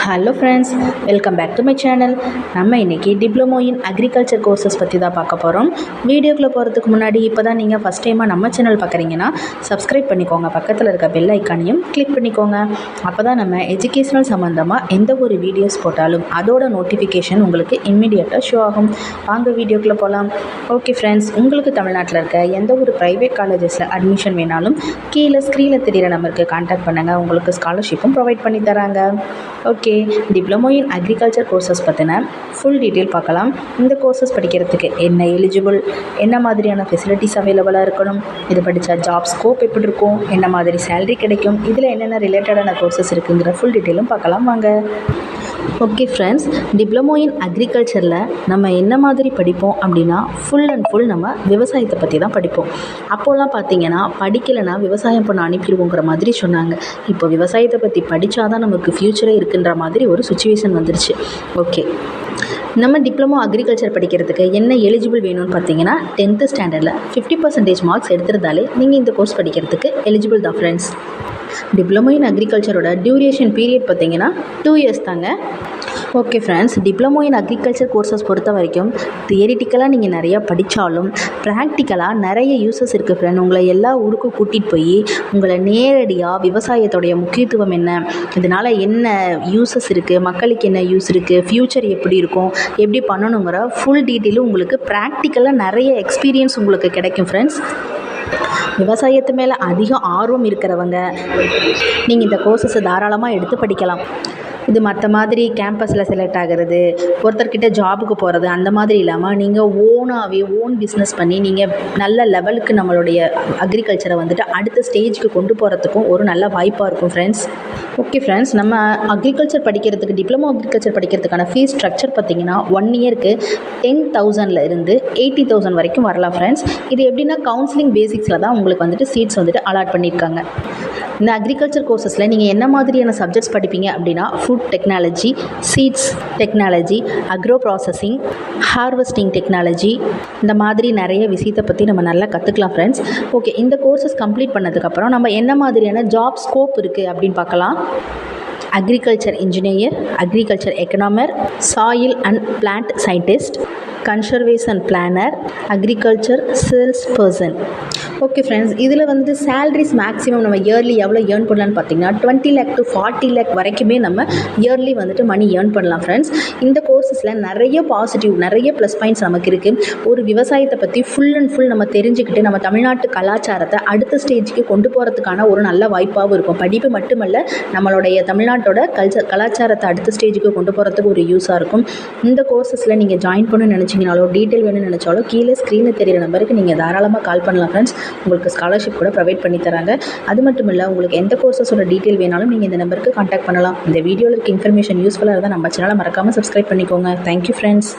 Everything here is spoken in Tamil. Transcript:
Hello friends, welcome back to my channel. நம்ம இன்றைக்கி டிப்ளமோ இன் அக்ரிகல்ச்சர் கோர்சஸ் பற்றி தான் பார்க்க போகிறோம். வீடியோக்குள்ளே போகிறதுக்கு முன்னாடி இப்போ தான் நீங்கள் ஃபஸ்ட் டைமாக நம்ம சேனல் பார்க்குறீங்கன்னா சப்ஸ்கிரைப் பண்ணிக்கோங்க. பக்கத்தில் இருக்க பெல் ஐக்கானையும் கிளிக் பண்ணிக்கோங்க. அப்போ தான் நம்ம எஜுகேஷனல் சம்மந்தமாக எந்த ஒரு வீடியோஸ் போட்டாலும் அதோட நோட்டிஃபிகேஷன் உங்களுக்கு இம்மிடியேட்டாக ஷோ ஆகும். வாங்க வீடியோக்குள்ளே போகலாம். ஓகே ஃப்ரெண்ட்ஸ், உங்களுக்கு தமிழ்நாட்டில் இருக்க எந்த ஒரு ப்ரைவேட் காலேஜஸில் அட்மிஷன் வேணாலும் கீழே ஸ்க்ரீனில் தெரிகிற நம்பருக்கு கான்டாக்ட் பண்ணுங்கள். உங்களுக்கு ஸ்காலர்ஷிப்பும் ப்ரொவைட் பண்ணி தராங்க. Okay, diploma in agriculture courses பற்றின ஃபுல் டீட்டெயில் பார்க்கலாம். இந்த கோர்சஸ் படிக்கிறதுக்கு என்ன எலிஜிபிள், என்ன மாதிரியான ஃபெசிலிட்டிஸ் அவைலபிளாக இருக்கணும், இது படித்தா ஜாப் ஸ்கோப் எப்படி இருக்கும், என்ன மாதிரி சேலரி கிடைக்கும், இதில் என்னென்ன ரிலேட்டடான கோர்சஸ் இருக்குங்கிற ஃபுல் டீட்டெயிலும் பார்க்கலாம் வாங்க. ஓகே ஃப்ரெண்ட்ஸ், டிப்ளமோ இன் அக்ரிகல்ச்சரில் நம்ம என்ன மாதிரி படிப்போம் அப்படின்னா ஃபுல் அண்ட் ஃபுல் நம்ம விவசாயத்தை பற்றி தான் படிப்போம். அப்போல்லாம் பார்த்திங்கன்னா படிக்கலைன்னா விவசாயம் பண்ண அனுப்பிடுவோங்கிற மாதிரி சொன்னாங்க. இப்போ விவசாயத்தை பற்றி படித்தா தான் நமக்கு ஃப்யூச்சரே இருக்குன்ற மாதிரி ஒரு சுச்சுவேஷன் வந்துருச்சு. ஓகே, நம்ம டிப்ளமோ அக்ரிகல்ச்சர் படிக்கிறதுக்கு என்ன எலிஜிபிள் வேணும்னு பார்த்தீங்கன்னா 10th ஸ்டாண்டர்டில் 50% மார்க்ஸ் எடுத்திருந்தாலே நீங்கள் இந்த கோர்ஸ் படிக்கிறதுக்கு எலிஜிபிள் தான் ஃப்ரெண்ட்ஸ். டிப்ளமோ இன் அக்ரிகல்ச்சரோட டியூரேஷன் பீரியட் பார்த்தீங்கன்னா 2 years தாங்க. Okay friends, diploma in agriculture courses பொறுத்த வரைக்கும் தியரிட்டிக்கலாக நீங்கள் நிறையா படித்தாலும் ப்ராக்டிக்கலாக நிறைய யூஸஸ் இருக்குது ஃப்ரெண்ட். உங்களை எல்லா ஊருக்கும் கூட்டிகிட்டு போய் உங்களை நேரடியாக விவசாயத்தோடைய முக்கியத்துவம் என்ன, இதனால் என்ன யூஸஸ் இருக்குது, மக்களுக்கு என்ன யூஸ் இருக்குது, ஃப்யூச்சர் எப்படி இருக்கும், எப்படி பண்ணணுங்கிற ஃபுல் டீட்டெயிலும் உங்களுக்கு ப்ராக்டிக்கலாக நிறைய எக்ஸ்பீரியன்ஸ் உங்களுக்கு கிடைக்கும் ஃப்ரெண்ட்ஸ். விவசாயத்து மேலே அதிகம் ஆர்வம் இருக்கிறவங்க நீங்கள் இந்த கோர்சஸை தாராளமாக எடுத்து படிக்கலாம். இது மற்ற மாதிரி கேம்பஸில் செலக்ட் ஆகிறது, ஒருத்தர்கிட்ட ஜாபுக்கு போகிறது அந்த மாதிரி இல்லாமல் நீங்கள் ஓன் பிஸ்னஸ் பண்ணி நீங்கள் நல்ல லெவலுக்கு நம்மளுடைய அக்ரிகல்ச்சரை வந்துட்டு அடுத்த ஸ்டேஜுக்கு கொண்டு போகிறதுக்கும் ஒரு நல்ல வாய்ப்பாக இருக்கும் ஃப்ரெண்ட்ஸ். ஓகே ஃப்ரெண்ட்ஸ், நம்ம அக்ரிகல்ச்சர் படிக்கிறதுக்கு டிப்ளமோ அக்ரிகல்ச்சர் படிக்கிறதுக்கான ஃபீஸ் ஸ்ட்ரக்சர் பார்த்திங்கன்னா 1 இயருக்கு 10,000 இருந்து 80,000 வரைக்கும் வரலாம் ஃப்ரெண்ட்ஸ். இது எப்படின்னா கவுன்சிலிங் பேசிக்ஸில் தான் உங்களுக்கு வந்துட்டு சீட்ஸ் வந்துட்டு அலாட் பண்ணியிருக்காங்க. இந்த அக்ரிகல்ச்சர் கோர்சஸில் நீங்கள் என்ன மாதிரியான சப்ஜெக்ட்ஸ் படிப்பீங்க அப்படின்னா food technology, seeds technology, agro processing, harvesting technology, இந்த மாதிரி நிறைய விஷயத்தை பற்றி நம்ம நல்லா கற்றுக்கலாம் ஃப்ரெண்ட்ஸ். ஓகே, இந்த கோர்சஸ் கம்ப்ளீட் பண்ணதுக்கப்புறம் நம்ம என்ன மாதிரியான ஜாப் ஸ்கோப் இருக்குது அப்படின்னு பார்க்கலாம். Agriculture engineer, agriculture economist, soil and plant scientist, conservation planner, agriculture sales person. Okay friends, இதில் வந்து சேலரிஸ் மேக்ஸிமம் நம்ம இயர்லி எவ்வளோ ஏர்ன் பண்ணலான்னு பார்த்தீங்கன்னா 20 lakh to 40 lakh வரைக்குமே நம்ம இயர்லி வந்துட்டு மணி ஏர்ன் பண்ணலாம் ஃப்ரெண்ட்ஸ். இந்த கோர்சஸில் நிறைய பாசிட்டிவ், நிறைய ப்ளஸ் பாயிண்ட்ஸ் நமக்கு இருக்குது. ஒரு விவசாயத்தை பற்றி ஃபுல் அண்ட் ஃபுல் நம்ம தெரிஞ்சுக்கிட்டு நம்ம தமிழ்நாட்டு கலாச்சாரத்தை அடுத்த ஸ்டேஜுக்கு கொண்டு போகிறதுக்கான ஒரு நல்ல வாய்ப்பாகவும் இருக்கும். படிப்பு மட்டுமல்ல, நம்மளுடைய தமிழ்நாட்டோட கலாச்சாரத்தை அடுத்த ஸ்டேஜுக்கு கொண்டு போகிறதுக்கு ஒரு யூஸாக இருக்கும். இந்த கோர்சஸில் நீங்கள் ஜாயின் பண்ணணும்னு நினச்சிங்கனாலோ டீட்டெயில் வேணும்னு நினச்சாலோ கீழே ஸ்க்ரீனில் தெரிகிற நம்பருக்கு நீங்கள் தாராளமாக கால் பண்ணலாம் ஃப்ரெண்ட்ஸ். உங்களுக்கு ஸ்காலர்ஷிப் கூட ப்ரொவைட் பண்ணி தராங்க. அது மட்டும் இல்லை, உங்களுக்கு எந்த கோர்சஸோட டீட்டெயில் வேணாலும் நீங்கள் இந்த நம்பருக்கு கான்டாக்ட் பண்ணலாம். இந்த வீடியோவில் இருக்க இன்ஃபர்மேஷன் யூஸ்ஃபுல்லாக இருந்தால் நம்ம சேனலை மறக்காமல் சப்ஸ்கிரைப் பண்ணிக்கோங்க. Thank you friends.